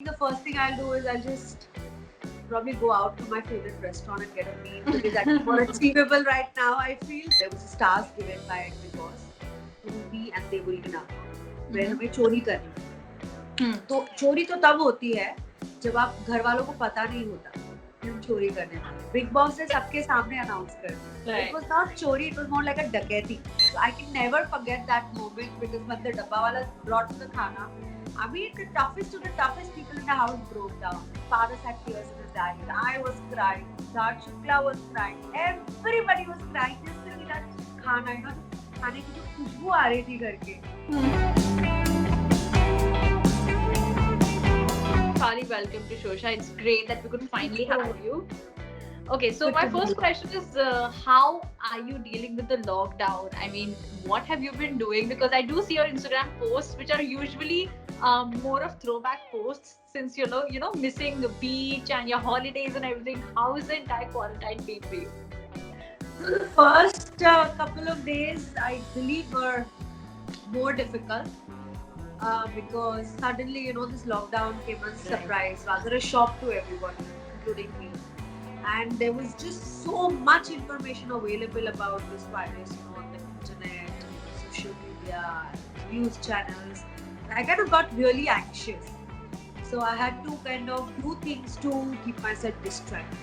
The first thing I'll do is I'll just probably go out to my favorite restaurant and get a meal because that's more achievable right now. I feel there was a stars given by Big Boss to me and Devulina, where हमें चोरी करनी है। तो चोरी तो तब होती है जब आप घर वालों को पता नहीं होता कि हम चोरी करने वाले। बिग बॉस ने सबके सामने अनाउंस कर दिया। It was not चोरी, it was more like a डकैती. So I can never forget that moment because when the डब्बा वाला brought the खाना, I mean, the toughest to the toughest people in the house broke down. Father had tears in his eyes. I was crying. Dad Shukla was crying. Everybody was crying. Just to that खाना, you know, खाने की जो खुशबू आ रही थी घर के. Fali, welcome to Shosha. It's great that we could finally have you. Okay, so my first question is how are you dealing with the lockdown? I mean, what have you been doing? Because I do see your Instagram posts, which are usually more of throwback posts, since you know, missing the beach and your holidays and everything. How is the entire quarantine been for you? So the first couple of days, I believe, were more difficult because suddenly, you know, this lockdown came as a surprise, rather a shock to everyone, including me. And there was just so much information available about this virus, you know, on the internet, social media, news channels. I kind of got really anxious. So I had to kind of do things to keep myself distracted.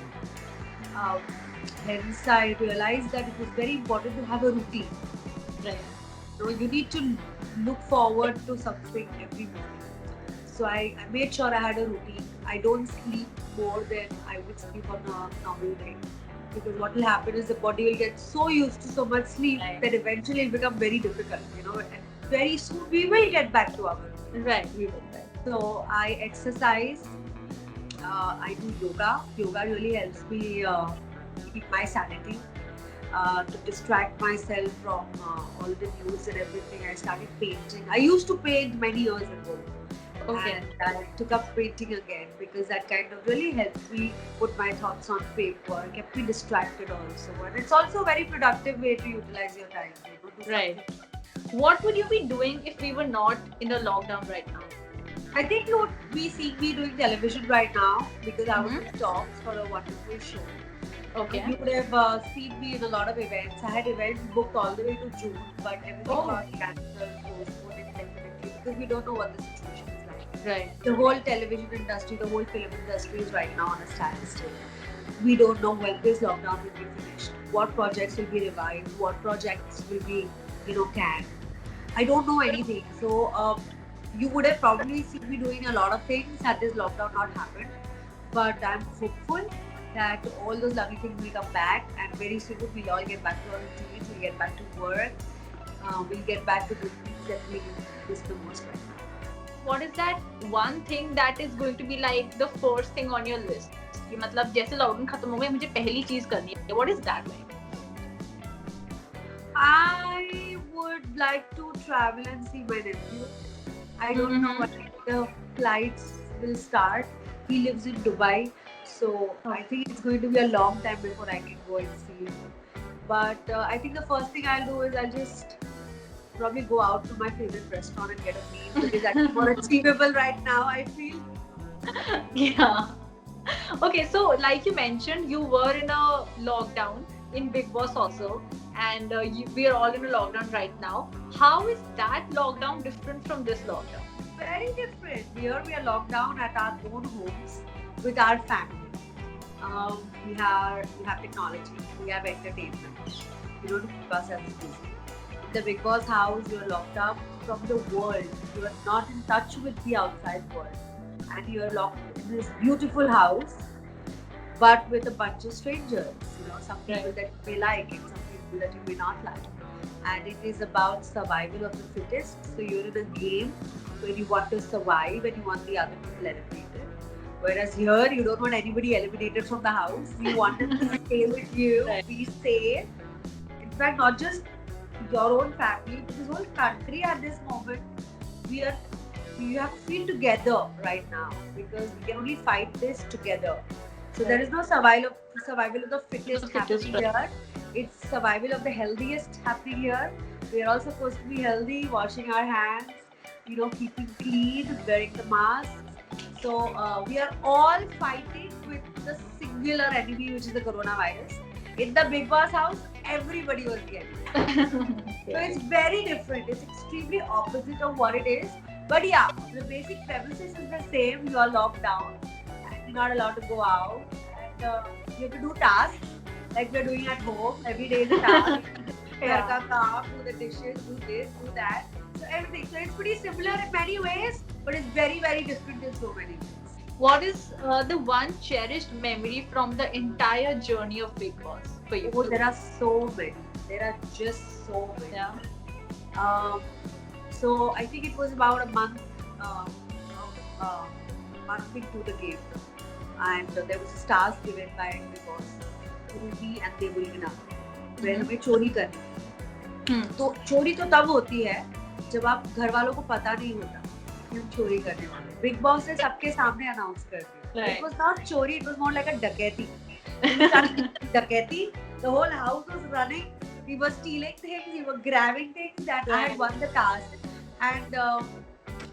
Hence, I realized that it was very important to have a routine. Right. So you need to look forward to something every morning. So I made sure I had a routine. I don't sleep more than I would sleep on a normal day. Because what will happen is the body will get so used to so much sleep that eventually it will become very difficult, you know. And very soon we will get back to our routine. Right, we will. Right. So I exercise. I do yoga. Yoga really helps me keep my sanity. To distract myself from all the news and everything, I started painting. I used to paint many years ago. Okay. And I took up painting again because that kind of really helped me put my thoughts on paper, kept me distracted also. And it's also a very productive way to utilize your time. You know, to Right. What would you be doing if we were not in a lockdown right now? I think you would be seeing me doing television right now because I was in talks for a wonderful show. Okay. You would have seen me in a lot of events. I had events booked all the way to June, but everything got cancelled, postponed indefinitely because we don't know what the situation is like. Right. The whole television industry, the whole film industry is right now on a standstill. We don't know when this lockdown will be finished, what projects will be revived, what projects will be, you know, canned. I don't know anything. So you would have probably seen me doing a lot of things had this lockdown not happened. But I'm hopeful that all those lovely things will come back and very soon we'll all get back to our routines, we'll get back to work, we'll get back to the things that we miss the most right now. What is that one thing that is going to be like the first thing on your list? कि मतलब जैसे lockdown खत्म हो गया मुझे पहली चीज करनी है. What is that like? I would like to travel and see my nephew. I don't know when the flights will start. He lives in Dubai. So I think it's going to be a long time before I can go and see him. But I think the first thing I'll do is I'll just probably go out to my favorite restaurant and get a meal because that's more achievable right now, I feel. Yeah. Okay, so like you mentioned, you were in a lockdown in Big Boss also, and we are all in a lockdown right now. How is that lockdown different from this lockdown? Very different. Here we are locked down at our own homes with our family. We have technology, we have entertainment, you know, to keep ourselves busy. In the Big Boss house, you're locked up from the world. You are not in touch with the outside world, and you're locked in this beautiful house, but with a bunch of strangers. You know, some people that you may like and some people that you may not like. And it is about survival of the fittest. So you're in a game where you want to survive and you want the other people eliminated. Whereas here, you don't want anybody eliminated from the house. You want them to stay with you, be safe. In fact, not just your own family, but this whole country at this moment, we have to feel together right now because we can only fight this together. So there is no survival of the fittest happening here. It's survival of the healthiest happening here. We are all supposed to be healthy, washing our hands, you know, keeping clean, wearing the masks. So we are all fighting with the singular enemy, which is the coronavirus. In the Big Boss house, everybody was the enemy. So it's very different. It's extremely opposite of what it is. But yeah, the basic premises is the same. You are locked down and you're not allowed to go out. And you have to do tasks like we're doing at home. Every day is a task. Ghar ka kaam, do the dishes, do this, do that. So everything. So it's pretty similar in many ways, but it's very, very different in so many ways. What is the one cherished memory from the entire journey of Big Boss for you? Oh, there are so many. There are just so many. Yeah. So I think it was about a month, month into the game, and there was a stars given by Big Boss, Ruby and Devulina, where हमें चोरी करनी. तो चोरी तो तब होती है जब आप घर वालों को पता नहीं होता कि हम चोरी करने वाले. बिग बॉस ने सबके सामने अनाउंस कर दिया. It was not चोरी, it was more like a डकैती. डकैती. The whole house was running. We were stealing things, we were grabbing things, and I had won the task. And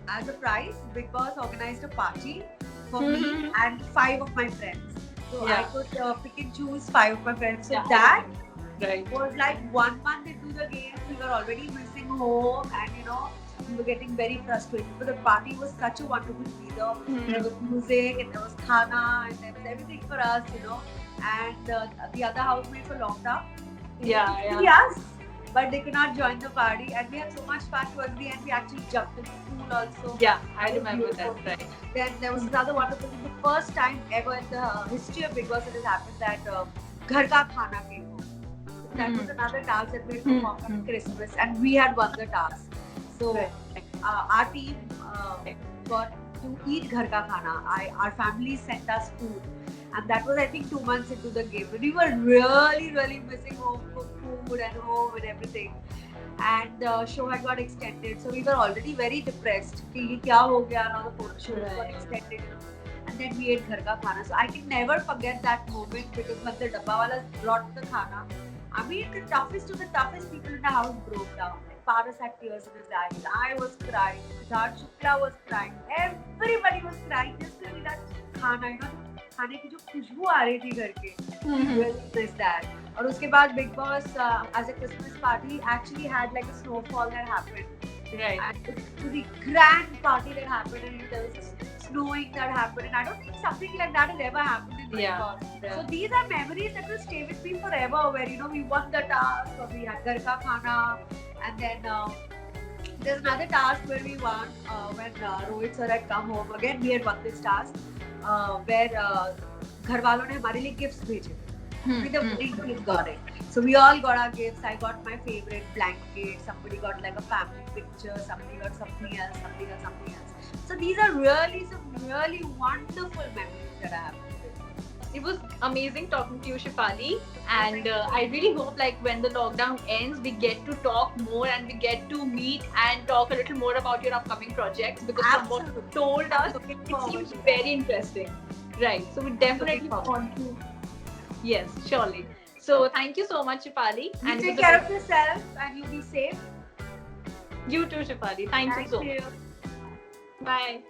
as a prize, Big Boss organized a party for me and 5 of my friends. So I could pick and choose 5 of my friends. So that was like 1 month into the game. We were already missing home, and we were getting very frustrated. But the party was such a wonderful leader. There was music, and there was khana, and there was everything for us, And the other housemates were locked up. Yes, but they could not join the party, and we had so much fun towards the end. We actually jumped in the pool also. Yeah, I remember that. Right. Then there was another wonderful thing. The first time ever in the history of Big Boss it has happened that ghar ka khana came home. That was another task that we had performed on Christmas, and we had won the task. So our team got to eat ghar ka khana. Our family sent us food. And that was, I think, 2 months into the game. But we were really, really missing home cooked food and home and everything. And the show had got extended. So we were already very depressed. Kya ho gaya? Now the photo shoot got extended. And then we ate ghar ka khana. So I can never forget that moment because when the dabba walas brought the khana, I mean, the toughest of the toughest people in the house broke down. Like Paras had tears in his eyes. I was crying. Siddharth Shukla was crying. Everybody was crying just to eat that khana, खाने की जो खुशबू आ रही थी घर के. Really miss that. और उसके बाद Big Boss as a Christmas party actually had like a snowfall that happened. Right. And to the grand party that happened, and there was snowing that happened, and I don't think something like that has ever happened in Big Boss. So these are memories that will stay with me forever. Where we won the task, or we had ghar ka khana, and then there's another task where we won when Rohit sir had come home. Again, we had won this task. Where घर वालों ने हमारे लिए gifts भेजे. With the we got it. So we all got our gifts. I got my favorite blanket. Somebody got like a family picture. Somebody got something else. Somebody got something else. So these are really some really wonderful memories that I have. It was amazing talking to you, Shefali, and I really hope like when the lockdown ends, we get to talk more and we get to meet and talk a little more about your upcoming projects, because from what you told us, it seems very interesting. Right. So we definitely want to. Yes, surely. So thank you so much, Shefali. You take care of yourself and you be safe. You too, Shefali. Thank you so much. Bye.